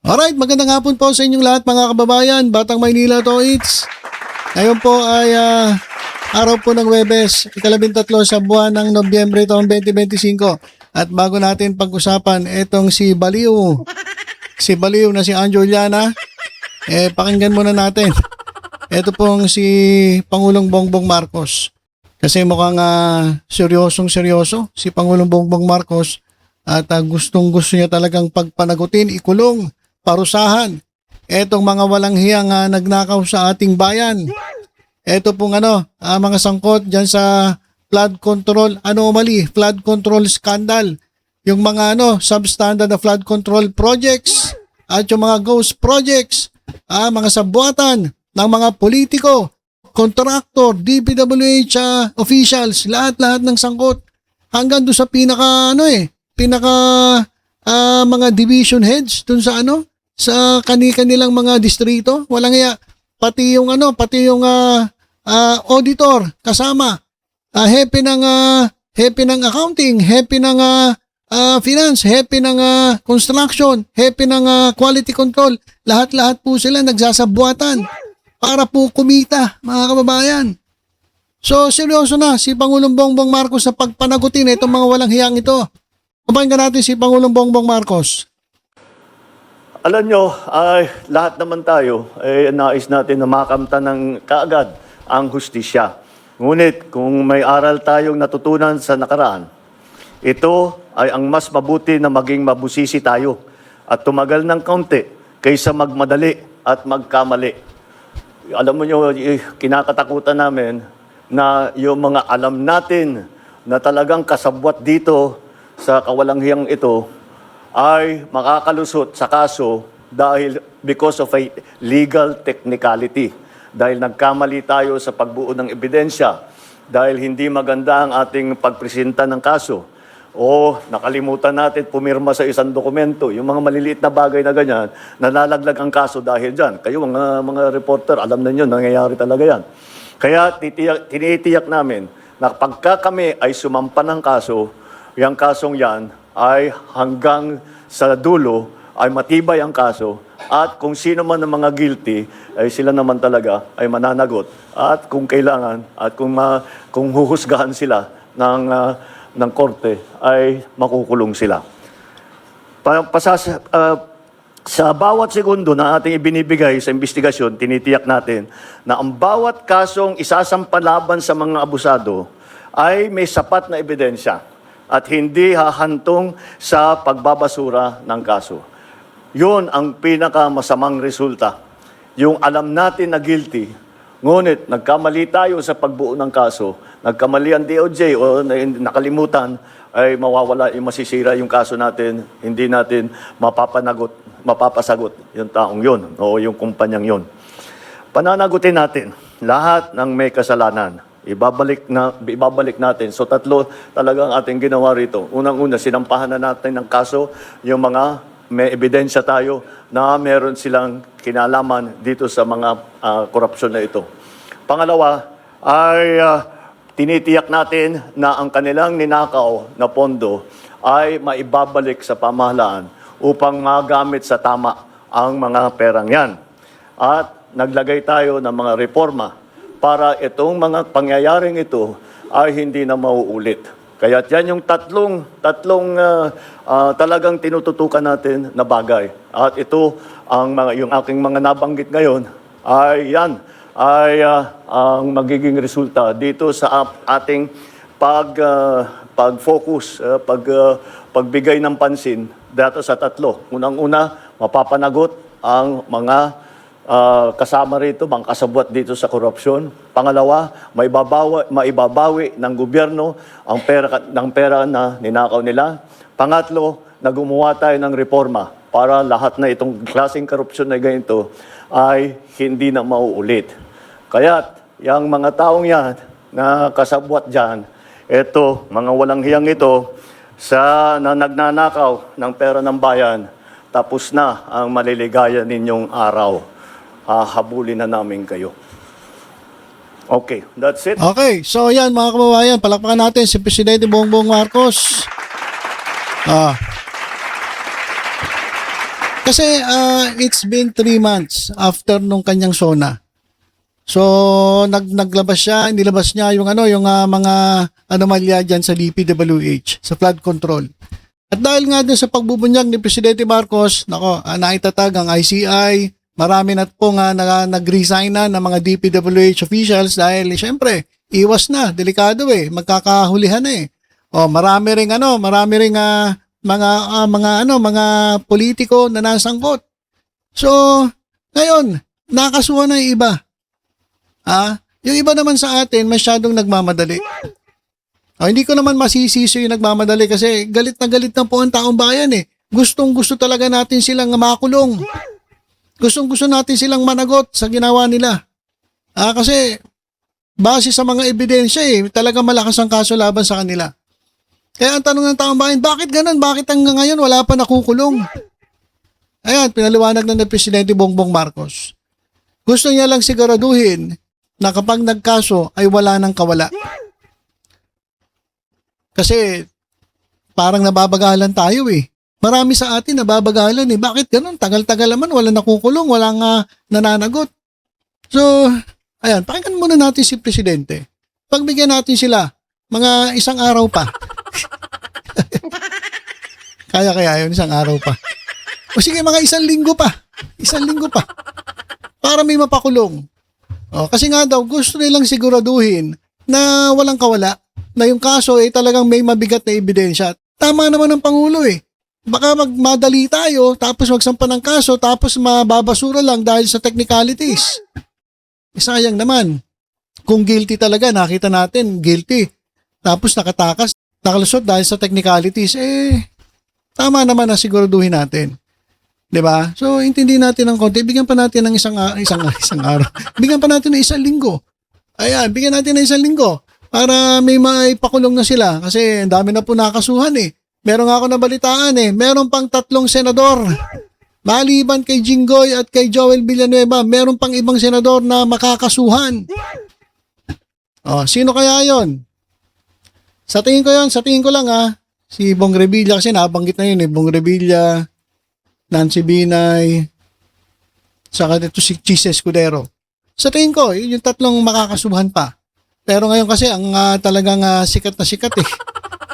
Alright, magandang hapon po sa inyong lahat mga kababayan, Batang Maynila to it's. Ngayon po ay araw po ng Huwebes, ika-13 sa buwan ng Nobyembre taong 2025. At bago natin pag-usapan, etong si Baliw na si Anjo Juliana, pakinggan muna natin. Ito pong si Pangulong Bongbong Marcos. Kasi mukhang seryoso si Pangulong Bongbong Marcos at gustong-gusto niya talagang pagpanagutin, ikulong, parusahan etong mga walang hiyang nagnakaw sa ating bayan. Ito pong mga sangkot dyan sa flood control anomaly, flood control scandal, yung mga substandard na flood control projects at yung mga ghost projects, mga sabuatan ng mga politiko, contractor, DPWH officials, lahat-lahat ng sangkot hanggang doon sa mga division heads dun sa sa kanilang mga distrito. Walang iya, pati yung auditor kasama, happy ng accounting, happy ng finance, happy ng construction, happy ng quality control. Lahat-lahat po sila nagsasabuatan para po kumita, mga kababayan. So seryoso na si Pangulong Bongbong Marcos sa pagpanagutin itong mga walang hiyang ito. Kapagin natin si Pangulong Bongbong Marcos. Alam nyo, lahat naman tayo nais natin na makamtan ng kaagad ang hustisya. Ngunit kung may aral tayong natutunan sa nakaraan, ito ay ang mas mabuti na maging mabusisi tayo at tumagal ng kaunti kaysa magmadali at magkamali. Alam mo nyo, kinakatakutan namin na yung mga alam natin na talagang kasabwat dito sa kawalanghiyang ito ay makakalusot sa kaso because of a legal technicality. Dahil nagkamali tayo sa pagbuo ng ebidensya, dahil hindi maganda ang ating pagpresenta ng kaso, o nakalimutan natin pumirma sa isang dokumento, yung mga maliliit na bagay na ganyan, nalalaglag ang kaso dahil dyan. Kayo, mga reporter, alam na nyo, nangyayari talaga yan. Kaya tinitiyak namin na pagka kami ay sumampa ng kaso, yung kasong yan ay hanggang sa dulo ay matibay ang kaso at kung sino man ng mga guilty ay sila naman talaga ay mananagot at kung kailangan at kung huhusgahan sila ng korte ay makukulong sila. Sa bawat segundo na ating ibinibigay sa investigasyon, tinitiyak natin na ang bawat kasong isasampa laban sa mga abusado ay may sapat na ebidensya at hindi hahantong sa pagbabasura ng kaso. Yun ang pinakamasamang resulta. Yung alam natin na guilty, ngunit nagkamali tayo sa pagbuo ng kaso, nagkamali ang DOJ o nakalimutan, ay mawawala, masisira yung kaso natin, hindi natin mapapasagot yung taong yun o yung kumpanyang yun. Pananagutin natin lahat ng may kasalanan. Ibabalik natin. So tatlo talagang ating ginawa rito. Unang-una, sinampahan na natin ng kaso yung mga may ebidensya tayo na meron silang kinalaman dito sa mga korupsyon na ito. Pangalawa ay tinitiyak natin na ang kanilang ninakaw na pondo ay maibabalik sa pamahalaan upang magamit sa tama ang mga perang yan. At naglagay tayo ng mga reforma para itong mga pangyayaring ito ay hindi na mauulit. Kaya yan yung tatlong talagang tinututukan natin na bagay. At ito, yung aking mga nabanggit ngayon, ay yan, ang magiging resulta dito sa ating pag-focus, pagbigay ng pansin dito sa tatlo. Unang-una, mapapanagot ang mga kasama rito, mga kasabwat dito sa korupsyon. Pangalawa, maibabawi ng gobyerno ang pera na ninakaw nila. Pangatlo, gumawa tayo ng reforma para lahat na itong klaseng korupsyon na ganito ay hindi na mauulit. Kaya, yung mga taong yan na kasabwat dyan, ito, mga walang hiyang ito, na nagnanakaw ng pera ng bayan, tapos na ang maliligaya ninyong araw. Habulin na namin kayo. Okay, that's it. Okay, so yan mga kababayan, palakpakan natin si Presidente Bongbong Marcos. Kasi it's been 3 months after nung kanyang SONA. So naglabas siya, nilabas niya yung mga anomalya diyan sa DPWH, sa flood control. At dahil nga doon sa pagbubunyag ni Presidente Marcos, naitatag ang ICI, marami na po nga nag-resign na ng mga DPWH officials dahil siyempre, iwas na, delikado magkakahulihan na marami ring mga politiko na nasangkot. So, ngayon, nakasuhan na yung iba. Yung iba naman sa atin, masyadong nagmamadali. Hindi ko naman masisisi yung nagmamadali kasi galit na po ang taong bayan Gustong-gusto talaga natin silang makulong. Gustong-gusto natin silang managot sa ginawa nila. Kasi base sa mga ebidensya talaga malakas ang kaso laban sa kanila. Kaya ang tanong ng taong bayan, bakit ganun? Bakit hanggang ngayon wala pa nakukulong? Ayan, pinaliwanag na ng Presidente Bongbong Marcos. Gusto niya lang siguraduhin na kapag nagkaso ay wala nang kawala. Kasi parang nababagalan tayo Marami sa atin nababagalan Bakit ganun? Tagal-tagal naman, wala nakukulong, wala nga nananagot. So, ayan, pakinggan muna natin si Presidente. Pagbigyan natin sila, mga 1 araw pa. Kaya yun, 1 araw pa. O sige, mga 1 linggo pa. 1 linggo pa. Para may mapakulong. Kasi nga daw, gusto nilang siguraduhin na walang kawala, na yung kaso talagang may mabigat na ebidensya. Tama naman ang Pangulo Baka madali tayo, tapos magsampa ng kaso, tapos mababasura lang dahil sa technicalities. Sayang naman. Kung guilty talaga, nakita natin, guilty. Tapos nakatakas, nakalusot dahil sa technicalities, tama naman na siguraduhin natin. 'Di ba? So, intindihin natin ng konti. Bigyan pa natin ng isang araw. Bigyan pa natin ng 1 linggo. Ayan, bigyan natin ng 1 linggo para may maipakulong na sila kasi ang dami na po nakasuhan Meron nga ako nabalitaan meron pang 3 senador. Maliban kay Jinggoy at kay Joel Villanueva, meron pang ibang senador na makakasuhan. Sino kaya 'yon? Sa tingin ko lang si Bong Revilla kasi nabanggit na yun Bong Revilla, Nancy Binay, saka dito si Chis Escudero. Sa tingin ko, yung 3 makakasuhan pa. Pero ngayon kasi ang talagang sikat na sikat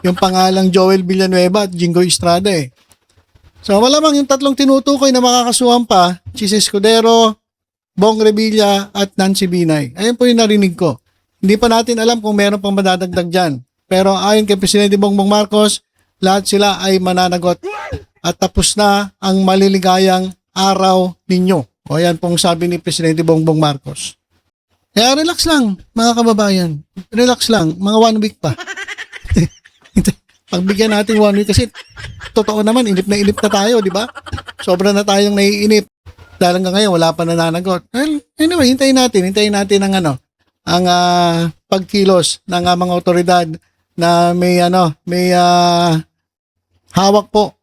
yung pangalang Joel Villanueva at Jinggoy Estrada So malamang yung 3 tinutukoy na makakasuhan pa, Chis Escudero, Bong Revilla at Nancy Binay. Ayun po yung narinig ko. Hindi pa natin alam kung meron pang madadagdag dyan. Pero ayon kay Presidente Bongbong Marcos, lahat sila ay mananagot at tapos na ang maliligayang araw ninyo. O yan pong sabi ni Presidente Bongbong Marcos. Kaya relax lang mga kababayan. Relax lang, mga 1 week pa. Pagbigyan natin 1 week kasi totoo naman, inip na tayo, di ba? Sobra na tayong naiinip. Dahil hanggang ngayon wala pa nananagot. Anyway, hintayin natin ang pagkilos ng mga otoridad na may hawak po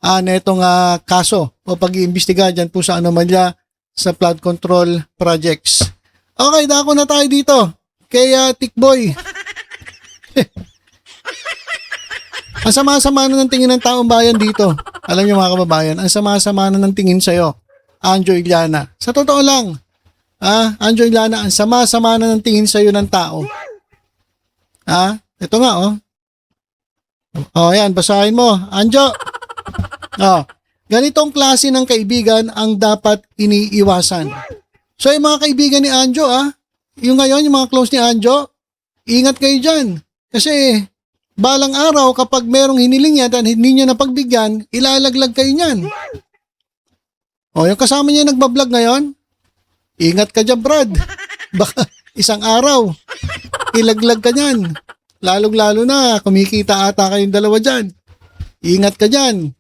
netong kaso o pag-iimbestiga dyan po sa anomalya sa flood control projects. Okay, dako na tayo dito kay Tikboy. Ang sama-sama na ng tingin ng taong bayan dito. Alam niyo mga kababayan, ang sama-sama na ng tingin sa'yo, Anjo Iliana. Sa totoo lang, Anjo Iliana, ang sama-sama na ng tingin sa'yo ng tao. Ito nga, yan, basahin mo. Anjo. Ganitong klase ng kaibigan ang dapat iniiwasan. So, yung mga kaibigan ni Anjo, yung ngayon, yung mga close ni Anjo, ingat kayo dyan. Kasi, balang araw, kapag merong hiniling yan at hindi niya napagbigyan, ilalaglag kayo niyan. Yung kasama niya nagbablog ngayon, ingat ka dyan, Brad. Baka 1 araw, ilaglag ka niyan. Lalong-lalo na, kumikita ata kayong 2 dyan. Ingat ka dyan.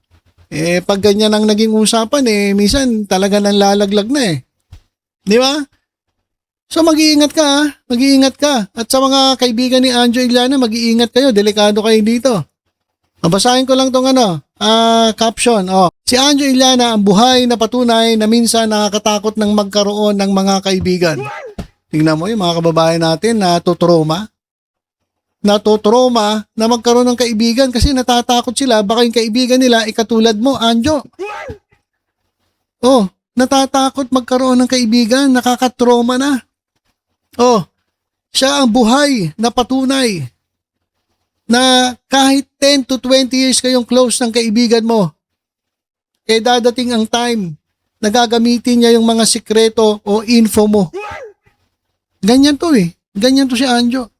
Pag ganyan ang naging usapan, minsan talaga nang lalaglag na Di ba? So mag-iingat ka, mag-iingat ka. At sa mga kaibigan ni Anjo Iliana, mag-iingat kayo, delikado kayo dito. Basahin ko lang tong caption. Si Anjo Iliana ang buhay na patunay na minsan nakakatakot ng magkaroon ng mga kaibigan. Tingnan mo yung mga kababayan natin na tutroma na magkaroon ng kaibigan kasi natatakot sila baka yung kaibigan nila ikatulad mo, Anjo. Oh, natatakot magkaroon ng kaibigan, nakakatroma na. Oh, siya ang buhay na patunay na kahit 10 to 20 years kayong close ng kaibigan mo, dadating ang time na gagamitin niya yung mga sikreto o info mo. Ganyan to eh. Ganyan to si Anjo.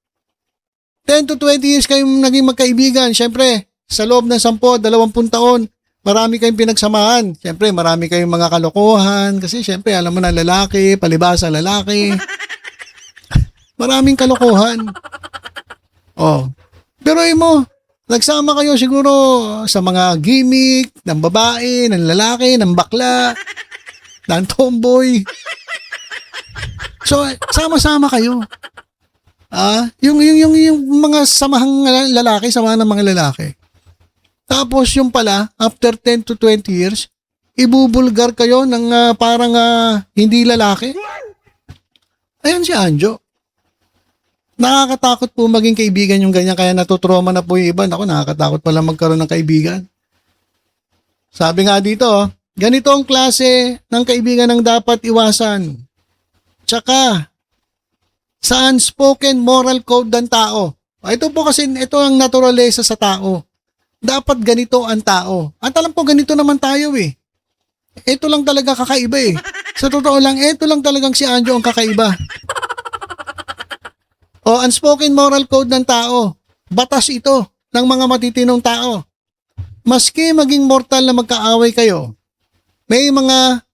10 to 20 years kayong naging magkaibigan. Siyempre, sa loob ng 10, 20 taon, marami kayong pinagsamahan. Siyempre, marami kayong mga kalokohan. Kasi siyempre, alam mo na lalaki, palibasa lalaki. Maraming kalokohan. Oh. Pero mo, nagsama kayo siguro sa mga gimmick ng babae, ng lalaki, ng bakla, ng tomboy. So, sama-sama kayo. Yung mga samahang lalaki, samahan ng mga lalaki. Tapos yung pala, after 10 to 20 years, ibubulgar kayo ng parang hindi lalaki. Ayan si Anjo. Nakakatakot po maging kaibigan yung ganyan, kaya natutroma na po yung iba. Ako, nakakatakot pala magkaroon ng kaibigan. Sabi nga dito, ganito ang klase ng kaibigan ang dapat iwasan. Tsaka, sa unspoken moral code ng tao. Ito po kasi, ito ang naturalesa sa tao. Dapat ganito ang tao. At alam po, ganito naman tayo eh. Ito lang talaga kakaiba eh. Sa totoo lang, ito lang talagang si Anjo ang kakaiba. O, unspoken moral code ng tao. Batas ito ng mga matitinong tao. Maski maging mortal na magkaaway kayo, may mga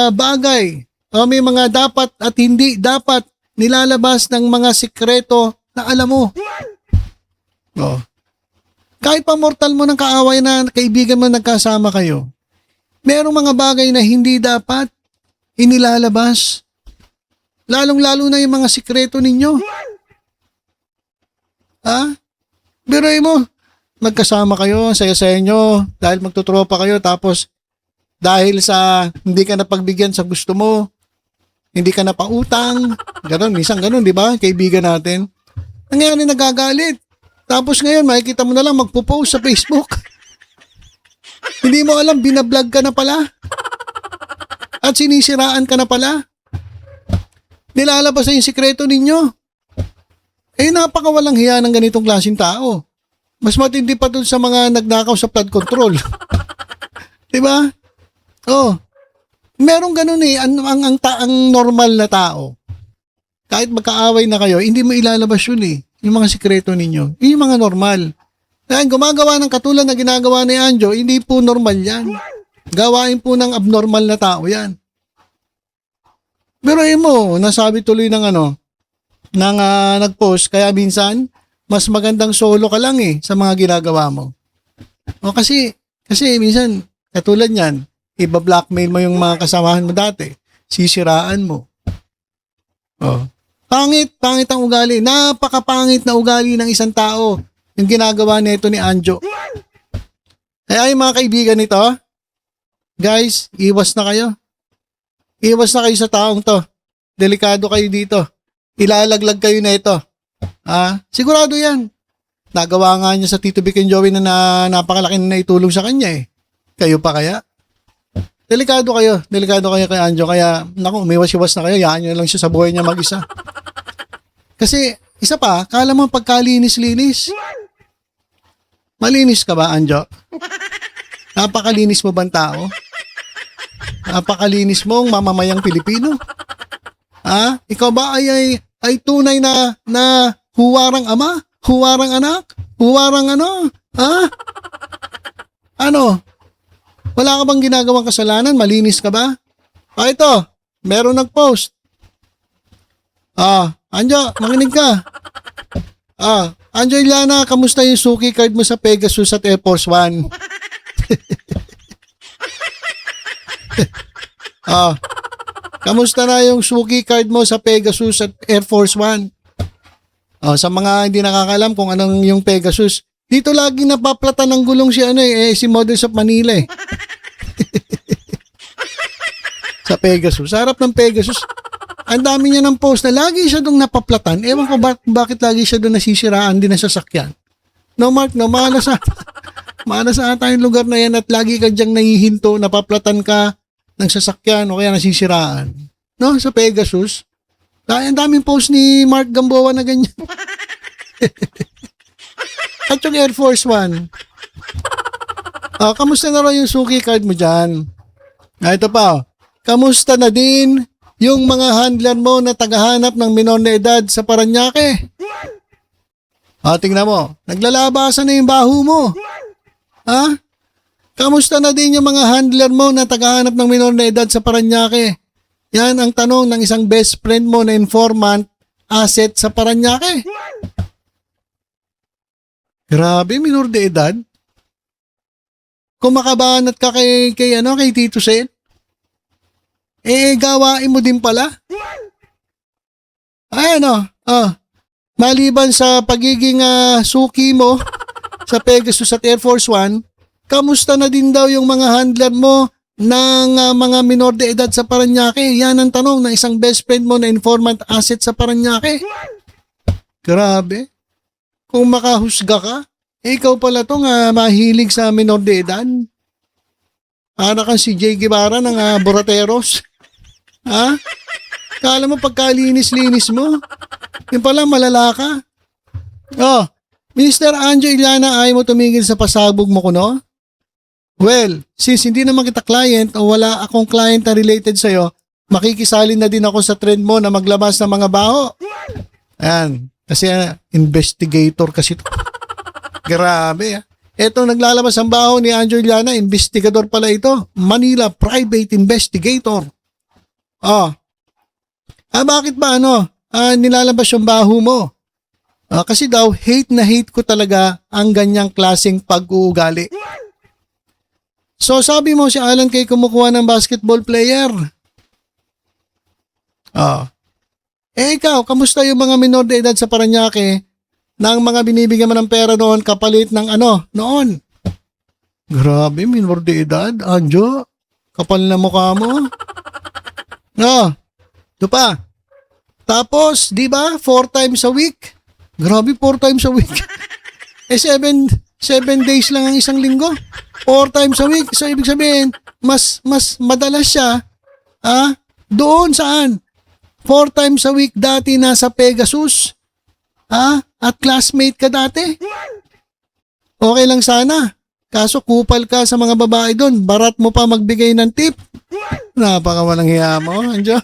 bagay o may mga dapat at hindi dapat nilalabas ng mga sikreto na alam mo. O, kahit pa mortal mo ng kaaway na kaibigan mo nagkasama kayo, merong mga bagay na hindi dapat inilalabas. Lalong-lalo na yung mga sikreto ninyo. Biruin mo, magkasama kayo, saya-saya nyo, dahil magtutropa kayo, tapos dahil sa hindi ka napagbigyan sa gusto mo, hindi ka napautang, gano'n, minsan gano'n, di ba? Kaibigan natin. Nangyari nagagalit. Tapos ngayon, makikita mo na lang magpo-post sa Facebook. Hindi mo alam, binablog ka na pala. At sinisiraan ka na pala. Nilalabas na yung sikreto ninyo. Napakawalang hiya ng ganitong klaseng tao. Mas matindi pa dun sa mga nagnakaw sa flood control. Diba? Oh. Merong ganun eh, ang normal na tao. Kahit magkaaway na kayo, hindi mo ilalabas yun eh. Yung mga sikreto ninyo. Yung mga normal. Dahil gumagawa ng katulad na ginagawa ni Anjo, hindi po normal yan. Gawain po ng abnormal na tao yan. Pero mo, nasabi tuloy ng nag-post, kaya minsan, mas magandang solo ka lang eh, sa mga ginagawa mo. O kasi minsan, katulad yan, iba-blackmail mo yung mga kasamahan mo dati, sisiraan mo. O, pangit ang ugali, napakapangit na ugali ng isang tao, yung ginagawa nito ni Anjo. Kaya yung mga kaibigan nito, guys, iwas na kayo. Iwas na kayo sa taong to. Delikado kayo dito. Ilalaglag kayo na ito. Sigurado yan. Nagawa nga niya sa Tito Vic and Joey na napakalaki na itulong sa kanya eh. Kayo pa kaya? Delikado kayo kay Anjo. Kaya, naku, umiwas-iwas na kayo. Yaan nyo lang siya sa buhay niya mag-isa. Kasi, isa pa, kala mo pagkalinis-linis. Malinis ka ba, Anjo? Napakalinis mo bang tao? Napakalinis mong mamamayang Pilipino? Ikaw ba ay tunay na huwarang ama? Huwarang anak? Huwarang ano? Ano? Wala ka bang ginagawang kasalanan? Malinis ka ba? Ito, meron nag-post. Anjo, makinig ka. Anjo Ilana, kamusta yung suki card mo sa Pegasus at Air Force One? Kamusta na yung suki card mo sa Pegasus at Air Force One? Sa mga hindi nakakalam kung anong yung Pegasus, dito lagi napaplatan ng gulong si Models of Manila eh. Sa Pegasus, sa harap ng Pegasus, ang dami niya ng post na lagi siya doon napaplatan. Ewan ko bakit lagi siya doon nasisiraan din na sasakyan. No Mark, no, malas ata yung lugar na yan at lagi ka diyang nahihinto, napaplatan ka, ng sasakyan o kaya nasisiraan. No, sa Pegasus. Dahil ang daming post ni Mark Gamboa na ganyan. At yung Air Force One. Kamusta na raw yung suki card mo dyan? Ito pa. Kamusta na din yung mga handler mo na tagahanap ng minor na edad sa Paranaque? Tingnan mo. Naglalabasan na yung baho mo. Kamusta na din yung mga handler mo na tagahanap ng minor na edad sa Paranaque? Yan ang tanong ng isang best friend mo na informant asset sa Paranaque. Grabe, minor de edad. Kung makabanat ka kay Tito Sen, gawain mo din pala. Maliban sa pagiging suki mo sa Pegasus at Air Force One, kamusta na din daw yung mga handler mo ng mga minor de edad sa Paranaque? Yan ang tanong ng isang best friend mo na informant asset sa Paranaque. Grabe. Kung makahusga ka, ikaw pala tong mahilig sa minor de edad. Para kang si Jay Guevara ng Borateros. Kala mo pagkalinis-linis mo, yung pala malala ka. Mr. Anjo Iliana, ayaw mo tumigil sa pasabog mo kuno? Well, since hindi naman kita client o wala akong client na related sa'yo, makikisalin na din ako sa trend mo na maglabas ng mga baho. Ayan, kasi investigator kasi to. Grabe. Ito naglalabas ang baho ni Anjo Iliana, investigador pala ito. Manila Private Investigator. Bakit ba nilalabas yung baho mo? Kasi daw, hate na hate ko talaga ang ganyang klaseng pag-uugali. So sabi mo si Alan Kay kumukuha ng basketball player. Ikaw, kamusta yung mga minor de edad sa Paranaque na ang mga binibigyan mo ng pera noon kapalit ng noon? Grabe, minor de edad, Anjo. Kapal na mukha mo. Ito pa. Tapos, di ba, 4 times a week? Grabe, 4 times a week. 7 days lang ang isang linggo. 4 times a week. So, ibig sabihin, mas madalas siya, doon saan? 4 times a week dati nasa Pegasus. At classmate ka dati. Okay lang sana. Kaso kupal ka sa mga babae doon. Barat mo pa magbigay ng tip. Napakawalang hiya mo, Anjo.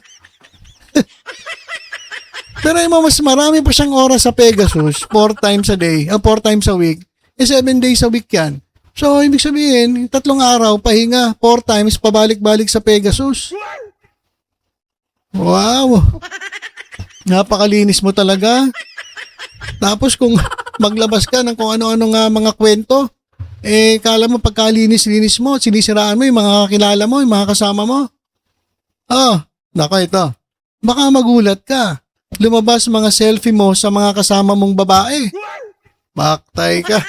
Pero mas marami pa siyang oras sa Pegasus, 4 times a day, 4 times a week, 7 days a week yan. So, ibig sabihin, 3 araw, pahinga, 4 times, pabalik-balik sa Pegasus. Wow! Napakalinis mo talaga. Tapos kung maglabas ka ng kung ano-ano nga mga kwento, kala mo pagkalinis-linis mo, sinisiraan mo yung mga kakilala mo, yung mga kasama mo. Nako ito. Baka magulat ka. Lumabas mga selfie mo sa mga kasama mong babae. Patay ka.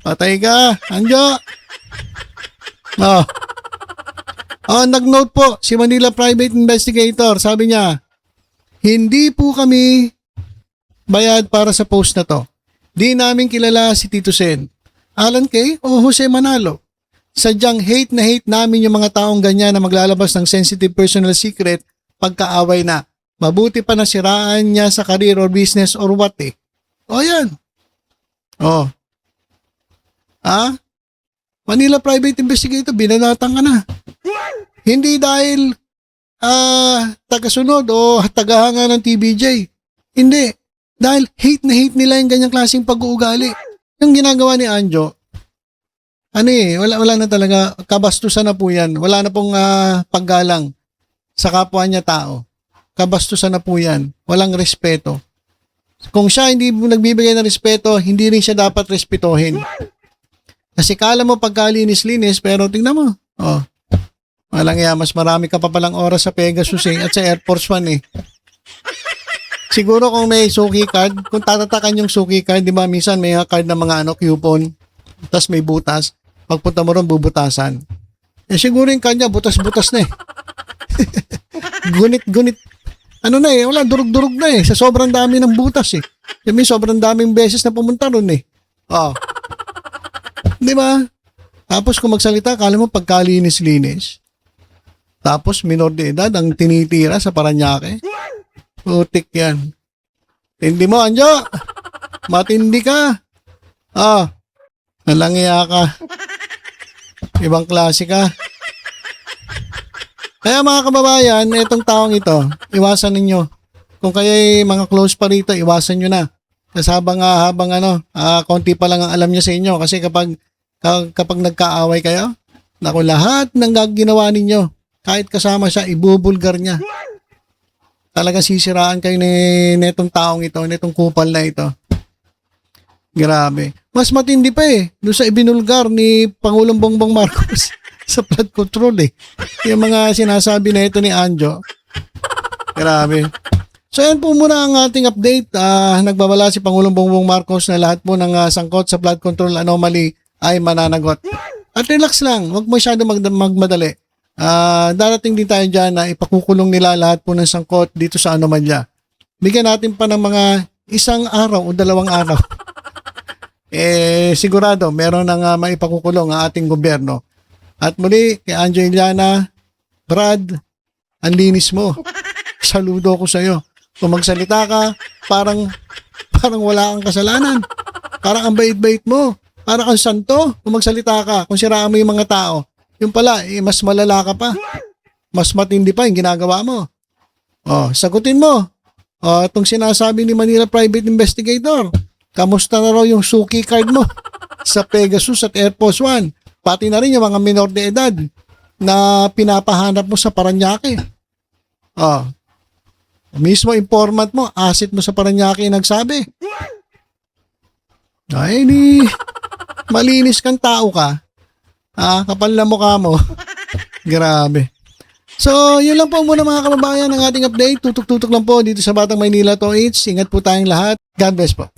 Patay ka, Anjo. Nag-note po si Manila Private Investigator. Sabi niya, hindi po kami bayad para sa post na to. Di namin kilala si Tito Sen, Alan Kay o Jose Manalo. Sadyang hate na hate namin yung mga taong ganyan na maglalabas ng sensitive personal secret pagkaaway na. Mabuti pa nasiraan niya sa career or business or what yan. Manila Private Investigator, binanatan ka na. Hindi dahil tagasunod o tagahanga ng TBJ. Hindi. Dahil hate na hate nila yung ganyang klaseng pag-uugali. Yung ginagawa ni Anjo, wala na talaga, kabastusan na po yan. Wala na pong paggalang sa kapwa niya tao. Kabastusan na po yan. Walang respeto. Kung siya hindi nagbibigay ng respeto, hindi rin siya dapat respetohin. Kasi kala mo pagkalinis-linis, pero tingnan mo. Walang mas marami ka pa palang oras sa Pegasus at sa Air Force One Siguro kung may suki card, kung tatatakan yung suki card, di ba minsan may card na mga coupon, tapos may butas. Pagpunta mo ron, bubutasan. Siguro yung kanya, butas-butas na Gunit-gunit. Wala, durug-durug na sa sobrang dami ng butas May sobrang daming beses na pumunta ron Di ba? Tapos kung magsalita, kala mo pagkalinis-linis. Tapos minor de edad ang tinitira sa Paranaque. Putik yan. Tindi mo, Anjo. Matindi ka. Nalangiya ka. Ibang klase ka. Kaya mga kababayan, itong taong ito, iwasan ninyo. Kung kaya'y mga close pa rito, iwasan nyo na. Kasi habang konti pa lang ang alam niya sa inyo. Kasi kapag nagkaaway kayo, naku, lahat ng ginawa ninyo, kahit kasama siya, ibubulgar niya. Talagang sisiraan kayo netong taong ito, netong kupal na ito. Grabe. Mas matindi pa doon sa ibinulgar ni Pangulong Bongbong Marcos sa flood control Yung mga sinasabi na ito ni Anjo. Grabe. So yan po muna ang ating update. Nagbabala si Pangulong Bongbong Marcos na lahat po ng sangkot sa flood control anomaly ay mananagot. At relax lang, huwag masyado magmadali. Darating din tayo dyan na ipakukulong nila lahat po ng sangkot dito sa anomalya. Bigyan natin pa ng mga 1 araw o 2 araw. Sigurado meron nang maipakukulong ang ating gobyerno. At muli, kay Anjo Iliana, Brad, ang linis mo. Saludo ko sa'yo. Kung magsalita ka, parang wala kang kasalanan. Parang ang bait-bait mo. Parang kang santo. Kung magsalita ka, kung siraan mo yung mga tao, yung pala, mas malala ka pa. Mas matindi pa yung ginagawa mo. Sagutin mo. Itong sinasabi ni Manila Private Investigator, kamusta na raw yung suki card mo sa Pegasus at Air Force One? Pati na rin yung mga minor de edad na pinapahanap mo sa Paranaque. Mismo informant mo, asset mo sa Paranaque nagsabi. Ay, malinis kang tao ka. Kapal na mukha mo. Grabe. So, yun lang po muna mga kababayan ng ating update. Tutok-tutok lang po dito sa Batang Maynila to Ingat po tayong lahat. God bless po.